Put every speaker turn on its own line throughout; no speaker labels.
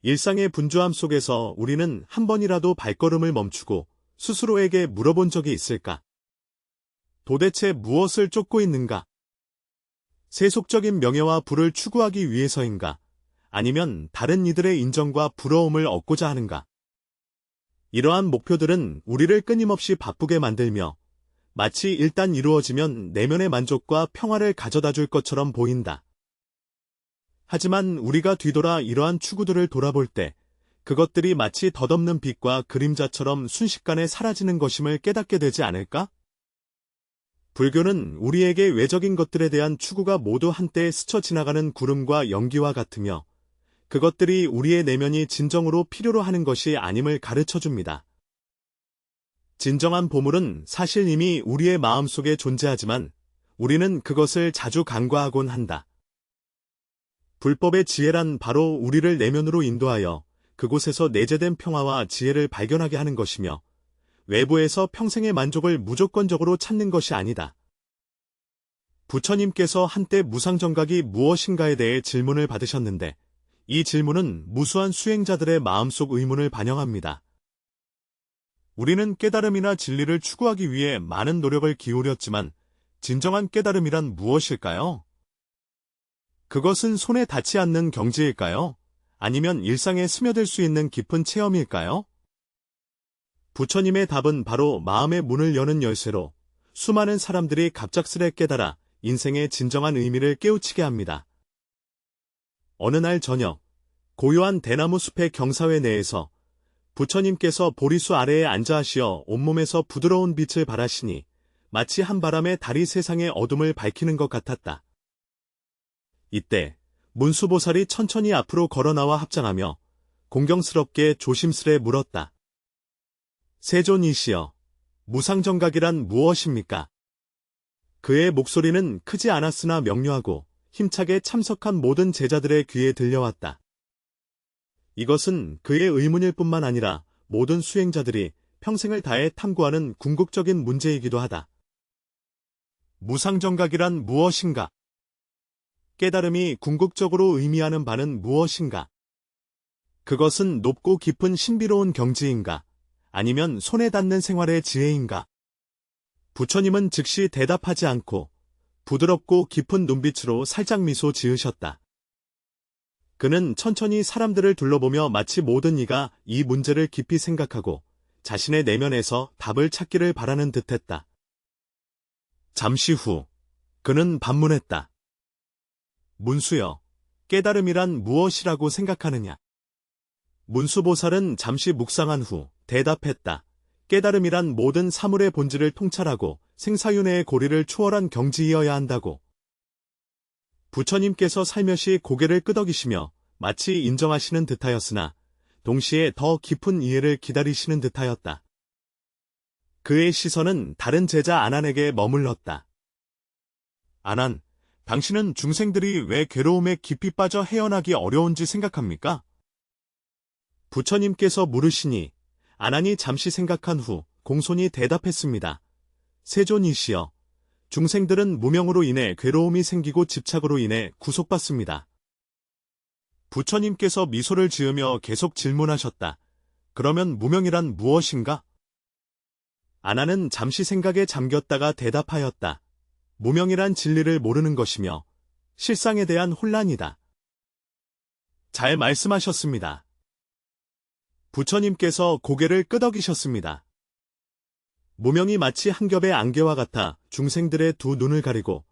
일상의 분주함 속에서 우리는 한 번이라도 발걸음을 멈추고 스스로에게 물어본 적이 있을까? 도대체 무엇을 쫓고 있는가? 세속적인 명예와 부를 추구하기 위해서인가? 아니면 다른 이들의 인정과 부러움을 얻고자 하는가? 이러한 목표들은 우리를 끊임없이 바쁘게 만들며 마치 일단 이루어지면 내면의 만족과 평화를 가져다 줄 것처럼 보인다. 하지만 우리가 뒤돌아 이러한 추구들을 돌아볼 때 그것들이 마치 덧없는 빛과 그림자처럼 순식간에 사라지는 것임을 깨닫게 되지 않을까? 불교는 우리에게 외적인 것들에 대한 추구가 모두 한때 스쳐 지나가는 구름과 연기와 같으며 그것들이 우리의 내면이 진정으로 필요로 하는 것이 아님을 가르쳐줍니다. 진정한 보물은 사실 이미 우리의 마음속에 존재하지만 우리는 그것을 자주 간과하곤 한다. 불법의 지혜란 바로 우리를 내면으로 인도하여 그곳에서 내재된 평화와 지혜를 발견하게 하는 것이며 외부에서 평생의 만족을 무조건적으로 찾는 것이 아니다. 부처님께서 한때 무상정각이 무엇인가에 대해 질문을 받으셨는데 이 질문은 무수한 수행자들의 마음속 의문을 반영합니다. 우리는 깨달음이나 진리를 추구하기 위해 많은 노력을 기울였지만 진정한 깨달음이란 무엇일까요? 그것은 손에 닿지 않는 경지일까요? 아니면 일상에 스며들 수 있는 깊은 체험일까요? 부처님의 답은 바로 마음의 문을 여는 열쇠로 수많은 사람들이 갑작스레 깨달아 인생의 진정한 의미를 깨우치게 합니다. 어느 날 저녁, 고요한 대나무 숲의 경사회 내에서 부처님께서 보리수 아래에 앉아 하시어 온몸에서 부드러운 빛을 발하시니 마치 한바람의 달이 세상의 어둠을 밝히는 것 같았다. 이때 문수보살이 천천히 앞으로 걸어나와 합장하며 공경스럽게 조심스레 물었다. 세존이시여, 무상정각이란 무엇입니까? 그의 목소리는 크지 않았으나 명료하고 힘차게 참석한 모든 제자들의 귀에 들려왔다. 이것은 그의 의문일 뿐만 아니라 모든 수행자들이 평생을 다해 탐구하는 궁극적인 문제이기도 하다. 무상정각이란 무엇인가? 깨달음이 궁극적으로 의미하는 바는 무엇인가? 그것은 높고 깊은 신비로운 경지인가? 아니면 손에 닿는 생활의 지혜인가? 부처님은 즉시 대답하지 않고 부드럽고 깊은 눈빛으로 살짝 미소 지으셨다. 그는 천천히 사람들을 둘러보며 마치 모든 이가 이 문제를 깊이 생각하고 자신의 내면에서 답을 찾기를 바라는 듯했다. 잠시 후 그는 반문했다. 문수여, 깨달음이란 무엇이라고 생각하느냐? 문수보살은 잠시 묵상한 후 대답했다. 깨달음이란 모든 사물의 본질을 통찰하고 생사윤회의 고리를 초월한 경지이어야 한다고. 부처님께서 살며시 고개를 끄덕이시며 마치 인정하시는 듯하였으나 동시에 더 깊은 이해를 기다리시는 듯하였다. 그의 시선은 다른 제자 아난에게 머물렀다. 아난, 당신은 중생들이 왜 괴로움에 깊이 빠져 헤어나기 어려운지 생각합니까? 부처님께서 물으시니 아난이 잠시 생각한 후 공손히 대답했습니다. 세존이시여, 중생들은 무명으로 인해 괴로움이 생기고 집착으로 인해 구속받습니다. 부처님께서 미소를 지으며 계속 질문하셨다. 그러면 무명이란 무엇인가? 아난은 잠시 생각에 잠겼다가 대답하였다. 무명이란 진리를 모르는 것이며 실상에 대한 혼란이다. 잘 말씀하셨습니다. 부처님께서 고개를 끄덕이셨습니다. 무명이 마치 한 겹의 안개와 같아 중생들의 두 눈을 가리고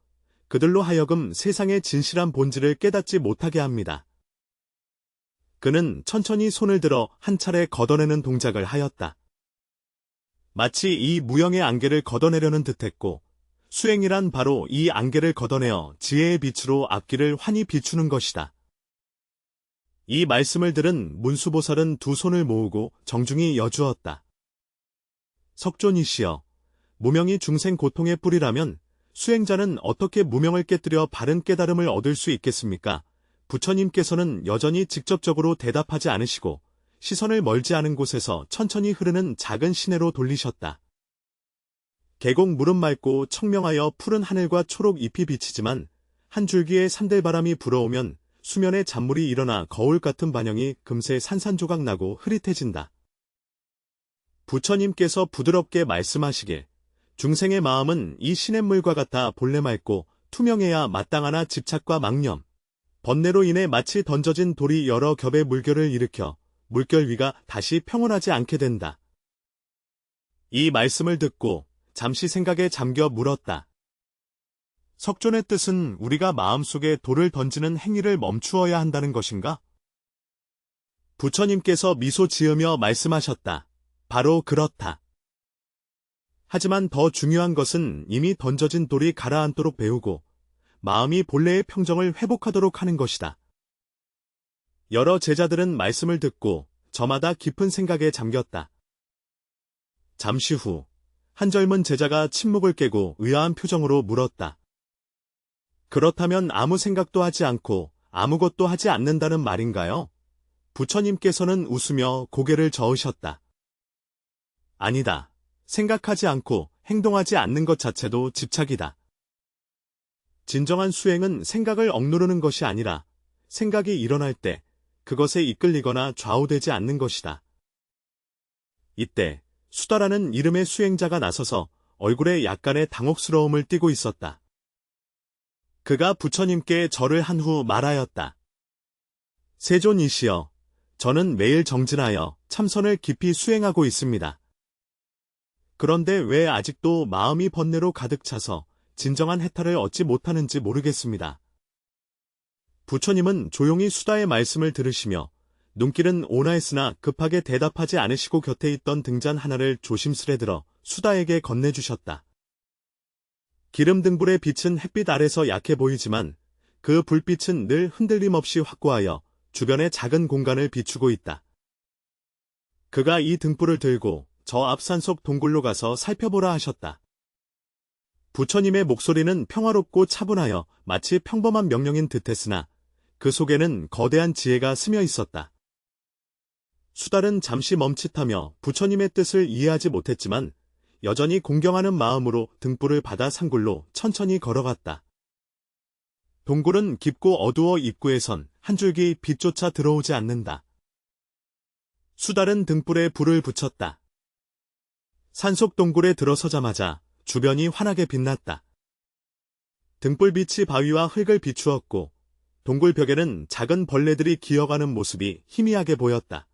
그들로 하여금 세상의 진실한 본질을 깨닫지 못하게 합니다. 그는 천천히 손을 들어 한 차례 걷어내는 동작을 하였다. 마치 이 무형의 안개를 걷어내려는 듯했고 수행이란 바로 이 안개를 걷어내어 지혜의 빛으로 앞길을 환히 비추는 것이다. 이 말씀을 들은 문수보살은 두 손을 모으고 정중히 여주었다. 석존이시여, 무명이 중생 고통의 뿌리라면 수행자는 어떻게 무명을 깨뜨려 바른 깨달음을 얻을 수 있겠습니까? 부처님께서는 여전히 직접적으로 대답하지 않으시고 시선을 멀지 않은 곳에서 천천히 흐르는 작은 시내로 돌리셨다. 계곡 물은 맑고 청명하여 푸른 하늘과 초록 잎이 비치지만 한 줄기의 산들바람이 불어오면 수면에 잔물이 일어나 거울 같은 반영이 금세 산산조각 나고 흐릿해진다. 부처님께서 부드럽게 말씀하시길 중생의 마음은 이 시냇물과 같아 본래 맑고 투명해야 마땅하나 집착과 망념, 번뇌로 인해 마치 던져진 돌이 여러 겹의 물결을 일으켜 물결 위가 다시 평온하지 않게 된다. 이 말씀을 듣고 잠시 생각에 잠겨 물었다. 석존의 뜻은 우리가 마음속에 돌을 던지는 행위를 멈추어야 한다는 것인가? 부처님께서 미소 지으며 말씀하셨다. 바로 그렇다. 하지만 더 중요한 것은 이미 던져진 돌이 가라앉도록 배우고 마음이 본래의 평정을 회복하도록 하는 것이다. 여러 제자들은 말씀을 듣고 저마다 깊은 생각에 잠겼다. 잠시 후 한 젊은 제자가 침묵을 깨고 의아한 표정으로 물었다. 그렇다면 아무 생각도 하지 않고 아무것도 하지 않는다는 말인가요? 부처님께서는 웃으며 고개를 저으셨다. 아니다. 생각하지 않고 행동하지 않는 것 자체도 집착이다. 진정한 수행은 생각을 억누르는 것이 아니라 생각이 일어날 때 그것에 이끌리거나 좌우되지 않는 것이다. 이때 수다라는 이름의 수행자가 나서서 얼굴에 약간의 당혹스러움을 띠고 있었다. 그가 부처님께 절을 한 후 말하였다. 세존이시여, 저는 매일 정진하여 참선을 깊이 수행하고 있습니다. 그런데 왜 아직도 마음이 번뇌로 가득 차서 진정한 해탈을 얻지 못하는지 모르겠습니다. 부처님은 조용히 수다의 말씀을 들으시며 눈길은 온화했으나 급하게 대답하지 않으시고 곁에 있던 등잔 하나를 조심스레 들어 수다에게 건네주셨다. 기름 등불의 빛은 햇빛 아래서 약해 보이지만 그 불빛은 늘 흔들림 없이 확고하여 주변의 작은 공간을 비추고 있다. 그가 이 등불을 들고 저 앞 산속 동굴로 가서 살펴보라 하셨다. 부처님의 목소리는 평화롭고 차분하여 마치 평범한 명령인 듯했으나 그 속에는 거대한 지혜가 스며 있었다. 수달은 잠시 멈칫하며 부처님의 뜻을 이해하지 못했지만 여전히 공경하는 마음으로 등불을 받아 산굴로 천천히 걸어갔다. 동굴은 깊고 어두워 입구에선 한 줄기 빛조차 들어오지 않는다. 수달은 등불에 불을 붙였다. 산속 동굴에 들어서자마자 주변이 환하게 빛났다. 등불빛이 바위와 흙을 비추었고 동굴 벽에는 작은 벌레들이 기어가는 모습이 희미하게 보였다.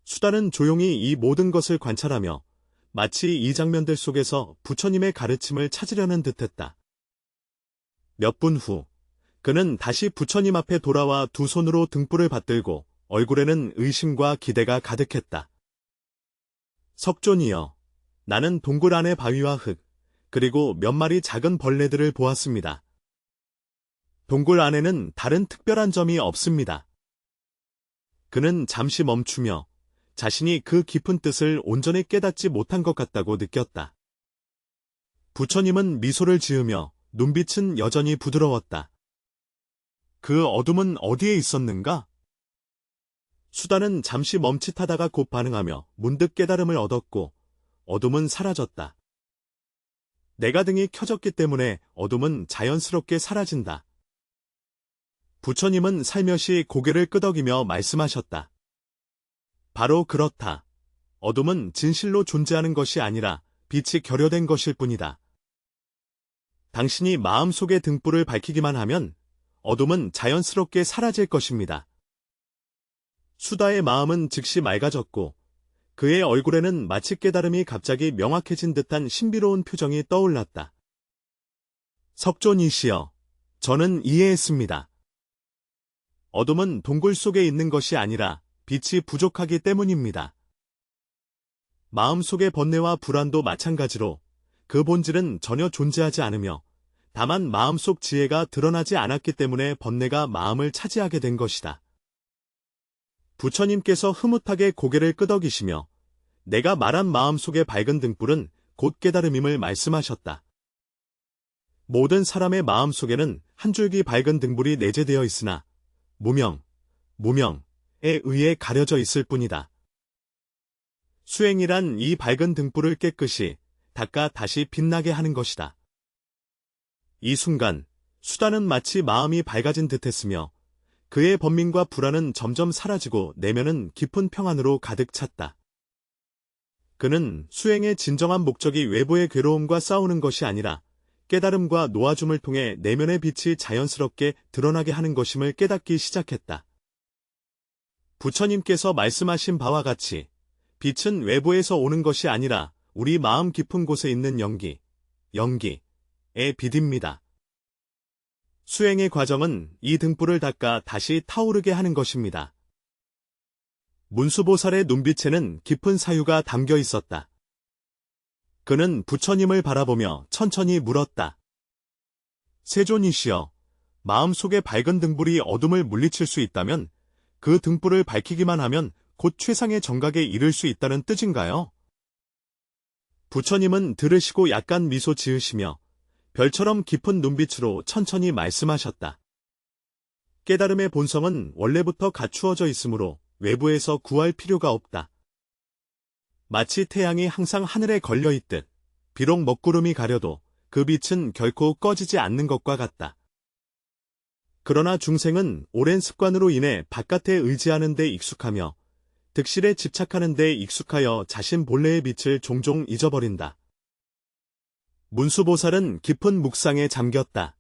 수달은 조용히 이 모든 것을 관찰하며 마치 이 장면들 속에서 부처님의 가르침을 찾으려는 듯했다. 몇 분 후, 그는 다시 부처님 앞에 돌아와 두 손으로 등불을 받들고 얼굴에는 의심과 기대가 가득했다. 석존이여, 나는 동굴 안의 바위와 흙, 그리고 몇 마리 작은 벌레들을 보았습니다. 동굴 안에는 다른 특별한 점이 없습니다. 그는 잠시 멈추며 자신이 그 깊은 뜻을 온전히 깨닫지 못한 것 같다고 느꼈다. 부처님은 미소를 지으며 눈빛은 여전히 부드러웠다. 그 어둠은 어디에 있었는가? 수다는 잠시 멈칫하다가 곧 반응하며 문득 깨달음을 얻었고 어둠은 사라졌다. 내가 등이 켜졌기 때문에 어둠은 자연스럽게 사라진다. 부처님은 살며시 고개를 끄덕이며 말씀하셨다. 바로 그렇다. 어둠은 진실로 존재하는 것이 아니라 빛이 결여된 것일 뿐이다. 당신이 마음속의 등불을 밝히기만 하면 어둠은 자연스럽게 사라질 것입니다. 수다의 마음은 즉시 맑아졌고 그의 얼굴에는 마치 깨달음이 갑자기 명확해진 듯한 신비로운 표정이 떠올랐다. 석존이시여, 저는 이해했습니다. 어둠은 동굴 속에 있는 것이 아니라 빛이 부족하기 때문입니다. 마음속의 번뇌와 불안도 마찬가지로 그 본질은 전혀 존재하지 않으며 다만 마음속 지혜가 드러나지 않았기 때문에 번뇌가 마음을 차지하게 된 것이다. 부처님께서 흐뭇하게 고개를 끄덕이시며 내가 말한 마음속의 밝은 등불은 곧 깨달음임을 말씀하셨다. 모든 사람의 마음속에는 한 줄기 밝은 등불이 내재되어 있으나 무명에 의해 가려져 있을 뿐이다. 수행이란 이 밝은 등불을 깨끗이 닦아 다시 빛나게 하는 것이다. 이 순간 수단은 마치 마음이 밝아진 듯했으며 그의 번민과 불안은 점점 사라지고 내면은 깊은 평안으로 가득 찼다. 그는 수행의 진정한 목적이 외부의 괴로움과 싸우는 것이 아니라 깨달음과 놓아줌을 통해 내면의 빛이 자연스럽게 드러나게 하는 것임을 깨닫기 시작했다. 부처님께서 말씀하신 바와 같이 빛은 외부에서 오는 것이 아니라 우리 마음 깊은 곳에 있는 영기의 빛입니다. 수행의 과정은 이 등불을 닦아 다시 타오르게 하는 것입니다. 문수보살의 눈빛에는 깊은 사유가 담겨 있었다. 그는 부처님을 바라보며 천천히 물었다. 세존이시여, 마음속에 밝은 등불이 어둠을 물리칠 수 있다면 그 등불을 밝히기만 하면 곧 최상의 정각에 이를 수 있다는 뜻인가요? 부처님은 들으시고 약간 미소 지으시며 별처럼 깊은 눈빛으로 천천히 말씀하셨다. 깨달음의 본성은 원래부터 갖추어져 있으므로 외부에서 구할 필요가 없다. 마치 태양이 항상 하늘에 걸려 있듯 비록 먹구름이 가려도 그 빛은 결코 꺼지지 않는 것과 같다. 그러나 중생은 오랜 습관으로 인해 바깥에 의지하는 데 익숙하며 득실에 집착하는 데 익숙하여 자신 본래의 빛을 종종 잊어버린다. 문수보살은 깊은 묵상에 잠겼다.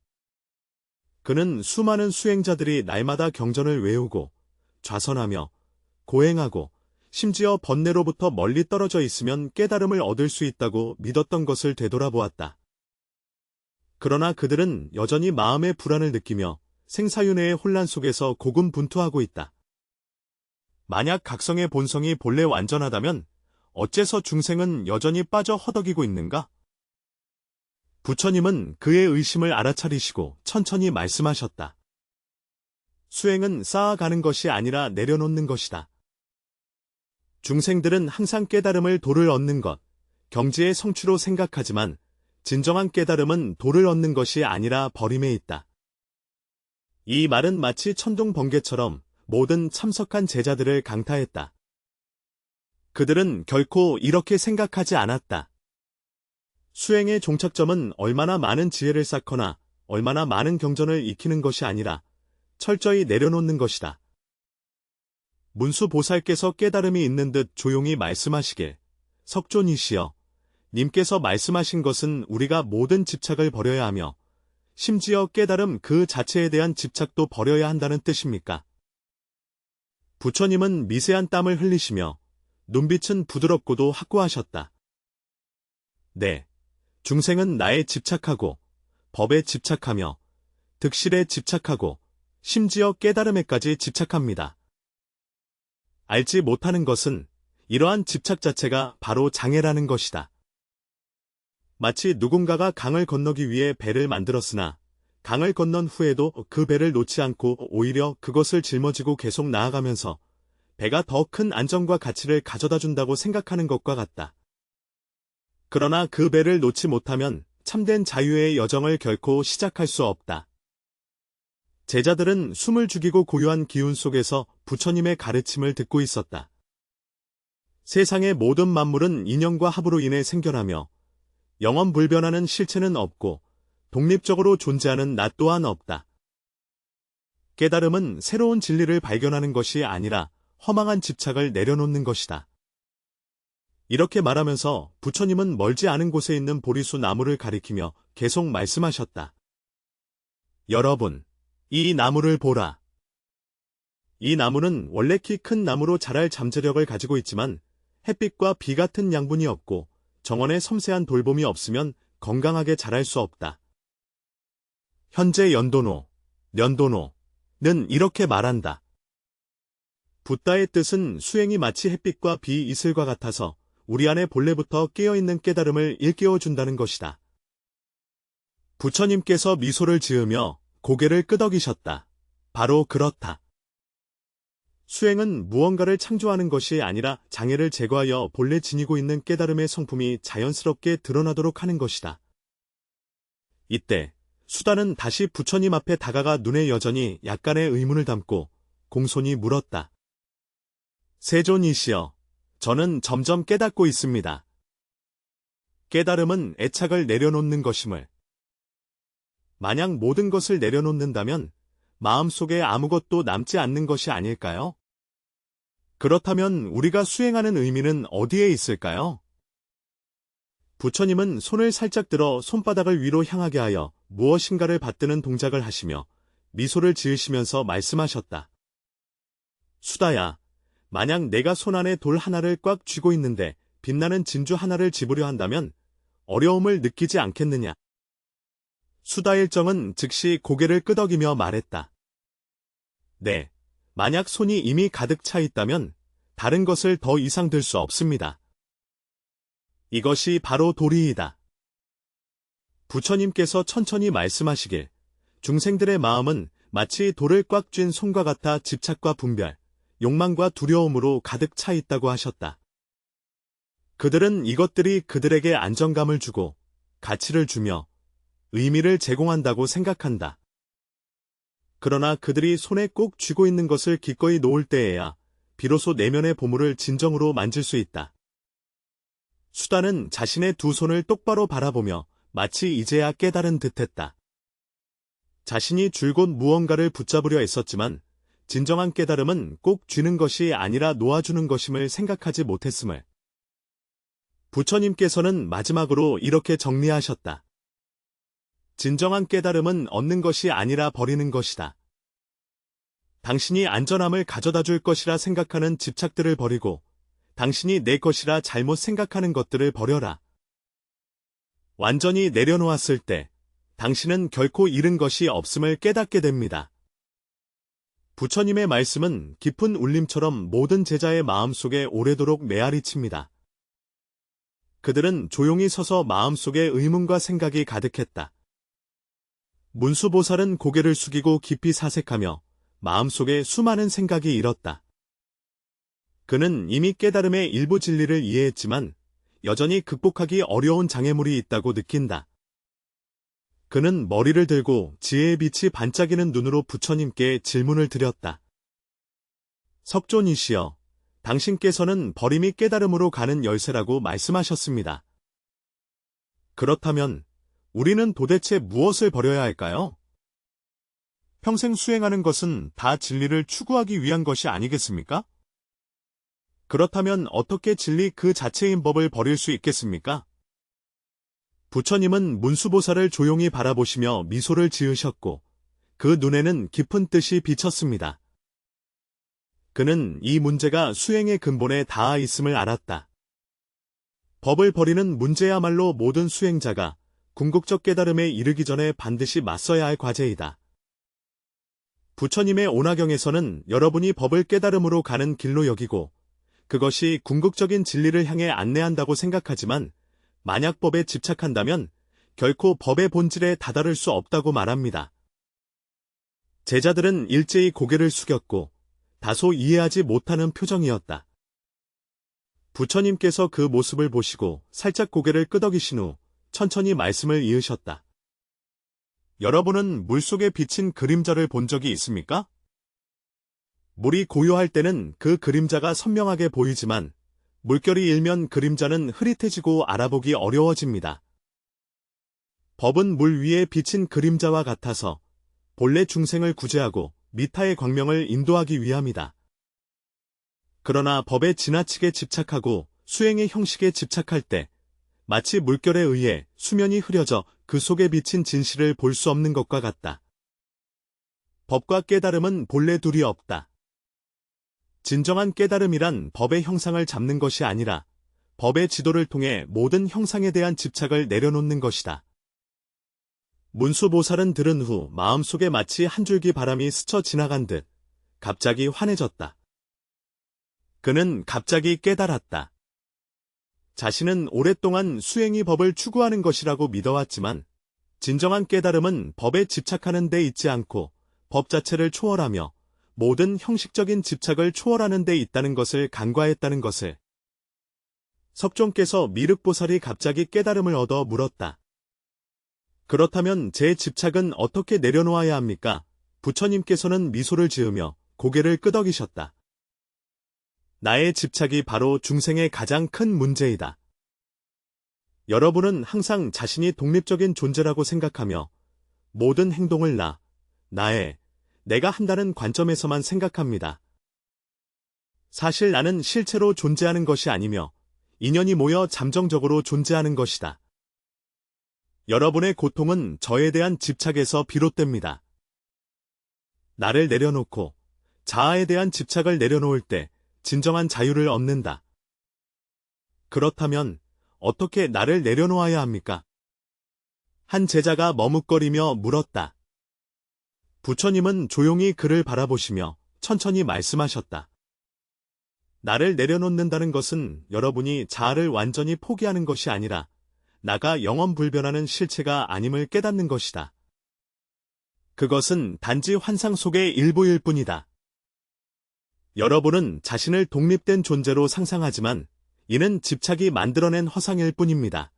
그는 수많은 수행자들이 날마다 경전을 외우고 좌선하며 고행하고 심지어 번뇌로부터 멀리 떨어져 있으면 깨달음을 얻을 수 있다고 믿었던 것을 되돌아보았다. 그러나 그들은 여전히 마음의 불안을 느끼며 생사윤회의 혼란 속에서 고군분투하고 있다. 만약 각성의 본성이 본래 완전하다면 어째서 중생은 여전히 빠져 허덕이고 있는가? 부처님은 그의 의심을 알아차리시고 천천히 말씀하셨다. 수행은 쌓아가는 것이 아니라 내려놓는 것이다. 중생들은 항상 깨달음을 도를 얻는 것, 경지의 성취로 생각하지만 진정한 깨달음은 도를 얻는 것이 아니라 버림에 있다. 이 말은 마치 천둥 번개처럼 모든 참석한 제자들을 강타했다. 그들은 결코 이렇게 생각하지 않았다. 수행의 종착점은 얼마나 많은 지혜를 쌓거나 얼마나 많은 경전을 익히는 것이 아니라 철저히 내려놓는 것이다. 문수보살께서 깨달음이 있는 듯 조용히 말씀하시길, 석존이시여, 님께서 말씀하신 것은 우리가 모든 집착을 버려야 하며 심지어 깨달음 그 자체에 대한 집착도 버려야 한다는 뜻입니까? 부처님은 미세한 땀을 흘리시며 눈빛은 부드럽고도 확고하셨다. 네, 중생은 나에 집착하고 법에 집착하며 득실에 집착하고 심지어 깨달음에까지 집착합니다. 알지 못하는 것은 이러한 집착 자체가 바로 장애라는 것이다. 마치 누군가가 강을 건너기 위해 배를 만들었으나 강을 건넌 후에도 그 배를 놓지 않고 오히려 그것을 짊어지고 계속 나아가면서 배가 더 큰 안정과 가치를 가져다 준다고 생각하는 것과 같다. 그러나 그 배를 놓지 못하면 참된 자유의 여정을 결코 시작할 수 없다. 제자들은 숨을 죽이고 고요한 기운 속에서 부처님의 가르침을 듣고 있었다. 세상의 모든 만물은 인연과 합으로 인해 생겨나며 영원불변하는 실체는 없고 독립적으로 존재하는 나 또한 없다. 깨달음은 새로운 진리를 발견하는 것이 아니라 허망한 집착을 내려놓는 것이다. 이렇게 말하면서 부처님은 멀지 않은 곳에 있는 보리수 나무를 가리키며 계속 말씀하셨다. 여러분, 이 나무를 보라. 이 나무는 원래 키 큰 나무로 자랄 잠재력을 가지고 있지만 햇빛과 비 같은 양분이 없고 정원에 섬세한 돌봄이 없으면 건강하게 자랄 수 없다. 현재 연도노는 이렇게 말한다. 붓다의 뜻은 수행이 마치 햇빛과 비 이슬과 같아서 우리 안에 본래부터 깨어있는 깨달음을 일깨워준다는 것이다. 부처님께서 미소를 지으며 고개를 끄덕이셨다. 바로 그렇다. 수행은 무언가를 창조하는 것이 아니라 장애를 제거하여 본래 지니고 있는 깨달음의 성품이 자연스럽게 드러나도록 하는 것이다. 이때 수다는 다시 부처님 앞에 다가가 눈에 여전히 약간의 의문을 담고 공손히 물었다. 세존이시여, 저는 점점 깨닫고 있습니다. 깨달음은 애착을 내려놓는 것임을. 만약 모든 것을 내려놓는다면 마음속에 아무것도 남지 않는 것이 아닐까요? 그렇다면 우리가 수행하는 의미는 어디에 있을까요? 부처님은 손을 살짝 들어 손바닥을 위로 향하게 하여 무엇인가를 받드는 동작을 하시며 미소를 지으시면서 말씀하셨다. 수다야, 만약 내가 손 안에 돌 하나를 꽉 쥐고 있는데 빛나는 진주 하나를 집으려 한다면 어려움을 느끼지 않겠느냐? 수다일정은 즉시 고개를 끄덕이며 말했다. 네, 만약 손이 이미 가득 차 있다면 다른 것을 더 이상 들 수 없습니다. 이것이 바로 도리이다. 부처님께서 천천히 말씀하시길, 중생들의 마음은 마치 돌을 꽉 쥔 손과 같아 집착과 분별, 욕망과 두려움으로 가득 차 있다고 하셨다. 그들은 이것들이 그들에게 안정감을 주고 가치를 주며 의미를 제공한다고 생각한다. 그러나 그들이 손에 꼭 쥐고 있는 것을 기꺼이 놓을 때에야 비로소 내면의 보물을 진정으로 만질 수 있다. 수다는 자신의 두 손을 똑바로 바라보며 마치 이제야 깨달은 듯했다. 자신이 줄곧 무언가를 붙잡으려 애썼지만 진정한 깨달음은 꼭 쥐는 것이 아니라 놓아주는 것임을 생각하지 못했음을. 부처님께서는 마지막으로 이렇게 정리하셨다. 진정한 깨달음은 얻는 것이 아니라 버리는 것이다. 당신이 안전함을 가져다 줄 것이라 생각하는 집착들을 버리고 당신이 내 것이라 잘못 생각하는 것들을 버려라. 완전히 내려놓았을 때 당신은 결코 잃은 것이 없음을 깨닫게 됩니다. 부처님의 말씀은 깊은 울림처럼 모든 제자의 마음속에 오래도록 메아리칩니다. 그들은 조용히 서서 마음속에 의문과 생각이 가득했다. 문수보살은 고개를 숙이고 깊이 사색하며 마음속에 수많은 생각이 일었다. 그는 이미 깨달음의 일부 진리를 이해했지만 여전히 극복하기 어려운 장애물이 있다고 느낀다. 그는 머리를 들고 지혜의 빛이 반짝이는 눈으로 부처님께 질문을 드렸다. 석존이시여, 당신께서는 버림이 깨달음으로 가는 열쇠라고 말씀하셨습니다. 그렇다면 우리는 도대체 무엇을 버려야 할까요? 평생 수행하는 것은 다 진리를 추구하기 위한 것이 아니겠습니까? 그렇다면 어떻게 진리 그 자체인 법을 버릴 수 있겠습니까? 부처님은 문수보살을 조용히 바라보시며 미소를 지으셨고 그 눈에는 깊은 뜻이 비쳤습니다. 그는 이 문제가 수행의 근본에 닿아 있음을 알았다. 법을 버리는 문제야말로 모든 수행자가 궁극적 깨달음에 이르기 전에 반드시 맞서야 할 과제이다. 부처님의 오나경에서는 여러분이 법을 깨달음으로 가는 길로 여기고 그것이 궁극적인 진리를 향해 안내한다고 생각하지만 만약 법에 집착한다면 결코 법의 본질에 다다를 수 없다고 말합니다. 제자들은 일제히 고개를 숙였고 다소 이해하지 못하는 표정이었다. 부처님께서 그 모습을 보시고 살짝 고개를 끄덕이신 후 천천히 말씀을 이으셨다. 여러분은 물속에 비친 그림자를 본 적이 있습니까? 물이 고요할 때는 그 그림자가 선명하게 보이지만 물결이 일면 그림자는 흐릿해지고 알아보기 어려워집니다. 법은 물 위에 비친 그림자와 같아서 본래 중생을 구제하고 미타의 광명을 인도하기 위함이다. 그러나 법에 지나치게 집착하고 수행의 형식에 집착할 때 마치 물결에 의해 수면이 흐려져 그 속에 비친 진실을 볼 수 없는 것과 같다. 법과 깨달음은 본래 둘이 없다. 진정한 깨달음이란 법의 형상을 잡는 것이 아니라 법의 지도를 통해 모든 형상에 대한 집착을 내려놓는 것이다. 문수보살은 들은 후 마음속에 마치 한 줄기 바람이 스쳐 지나간 듯 갑자기 환해졌다. 그는 갑자기 깨달았다. 자신은 오랫동안 수행이 법을 추구하는 것이라고 믿어왔지만 진정한 깨달음은 법에 집착하는 데 있지 않고 법 자체를 초월하며 모든 형식적인 집착을 초월하는 데 있다는 것을 간과했다는 것을. 석존께서 미륵보살이 갑자기 깨달음을 얻어 물었다. 그렇다면 제 집착은 어떻게 내려놓아야 합니까? 부처님께서는 미소를 지으며 고개를 끄덕이셨다. 나의 집착이 바로 중생의 가장 큰 문제이다. 여러분은 항상 자신이 독립적인 존재라고 생각하며 모든 행동을 내가 한다는 관점에서만 생각합니다. 사실 나는 실체로 존재하는 것이 아니며 인연이 모여 잠정적으로 존재하는 것이다. 여러분의 고통은 저에 대한 집착에서 비롯됩니다. 나를 내려놓고 자아에 대한 집착을 내려놓을 때 진정한 자유를 얻는다. 그렇다면 어떻게 나를 내려놓아야 합니까? 한 제자가 머뭇거리며 물었다. 부처님은 조용히 그를 바라보시며 천천히 말씀하셨다. 나를 내려놓는다는 것은 여러분이 자아를 완전히 포기하는 것이 아니라 나가 영원불변하는 실체가 아님을 깨닫는 것이다. 그것은 단지 환상 속의 일부일 뿐이다. 여러분은 자신을 독립된 존재로 상상하지만 이는 집착이 만들어낸 허상일 뿐입니다.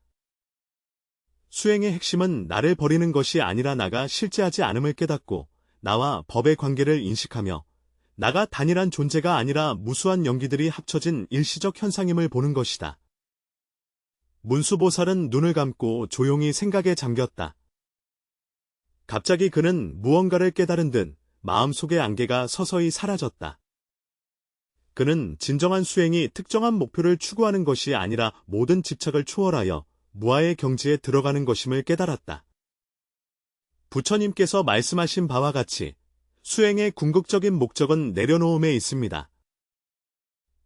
수행의 핵심은 나를 버리는 것이 아니라 나가 실제하지 않음을 깨닫고 나와 법의 관계를 인식하며 나가 단일한 존재가 아니라 무수한 연기들이 합쳐진 일시적 현상임을 보는 것이다. 문수보살은 눈을 감고 조용히 생각에 잠겼다. 갑자기 그는 무언가를 깨달은 듯 마음속의 안개가 서서히 사라졌다. 그는 진정한 수행이 특정한 목표를 추구하는 것이 아니라 모든 집착을 초월하여 무아의 경지에 들어가는 것임을 깨달았다. 부처님께서 말씀하신 바와 같이 수행의 궁극적인 목적은 내려놓음에 있습니다.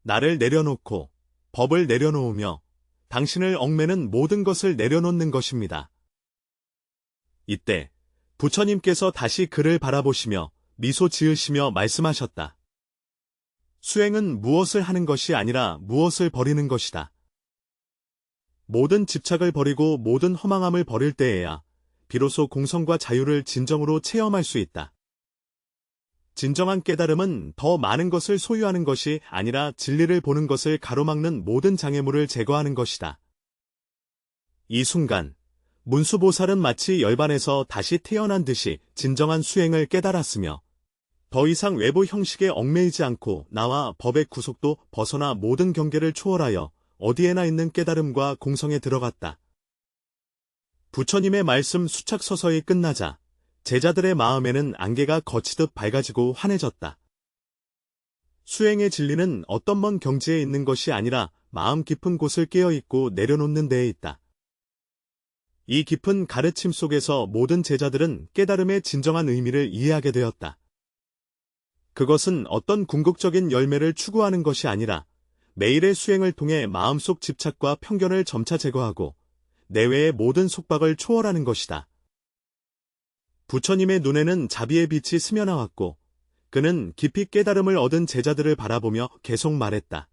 나를 내려놓고 법을 내려놓으며 당신을 얽매는 모든 것을 내려놓는 것입니다. 이때 부처님께서 다시 그를 바라보시며 미소 지으시며 말씀하셨다. 수행은 무엇을 하는 것이 아니라 무엇을 버리는 것이다. 모든 집착을 버리고 모든 허망함을 버릴 때에야 비로소 공성과 자유를 진정으로 체험할 수 있다. 진정한 깨달음은 더 많은 것을 소유하는 것이 아니라 진리를 보는 것을 가로막는 모든 장애물을 제거하는 것이다. 이 순간 문수보살은 마치 열반에서 다시 태어난 듯이 진정한 수행을 깨달았으며 더 이상 외부 형식에 얽매이지 않고 나와 법의 구속도 벗어나 모든 경계를 초월하여 어디에나 있는 깨달음과 공성에 들어갔다. 부처님의 말씀 수착 서서히 끝나자 제자들의 마음에는 안개가 거치듯 밝아지고 환해졌다. 수행의 진리는 어떤 먼 경지에 있는 것이 아니라 마음 깊은 곳을 깨어있고 내려놓는 데에 있다. 이 깊은 가르침 속에서 모든 제자들은 깨달음의 진정한 의미를 이해하게 되었다. 그것은 어떤 궁극적인 열매를 추구하는 것이 아니라 매일의 수행을 통해 마음속 집착과 편견을 점차 제거하고 내외의 모든 속박을 초월하는 것이다. 부처님의 눈에는 자비의 빛이 스며나왔고 그는 깊이 깨달음을 얻은 제자들을 바라보며 계속 말했다.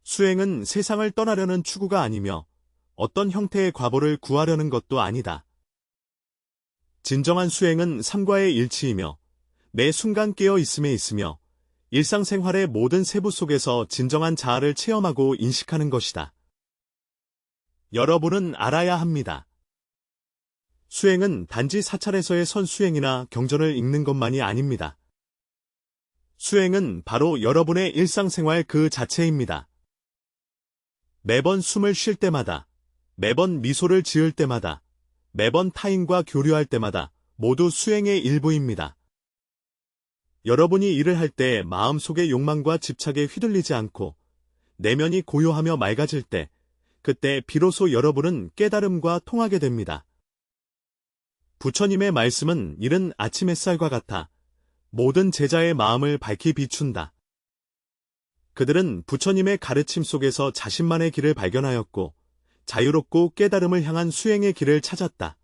수행은 세상을 떠나려는 추구가 아니며 어떤 형태의 과보를 구하려는 것도 아니다. 진정한 수행은 삶과의 일치이며 매 순간 깨어 있음에 있으며 일상생활의 모든 세부 속에서 진정한 자아를 체험하고 인식하는 것이다. 여러분은 알아야 합니다. 수행은 단지 사찰에서의 선수행이나 경전을 읽는 것만이 아닙니다. 수행은 바로 여러분의 일상생활 그 자체입니다. 매번 숨을 쉴 때마다, 매번 미소를 지을 때마다, 매번 타인과 교류할 때마다 모두 수행의 일부입니다. 여러분이 일을 할 때 마음속의 욕망과 집착에 휘둘리지 않고 내면이 고요하며 맑아질 때, 그때 비로소 여러분은 깨달음과 통하게 됩니다. 부처님의 말씀은 이른 아침 햇살과 같아 모든 제자의 마음을 밝히 비춘다. 그들은 부처님의 가르침 속에서 자신만의 길을 발견하였고 자유롭고 깨달음을 향한 수행의 길을 찾았다.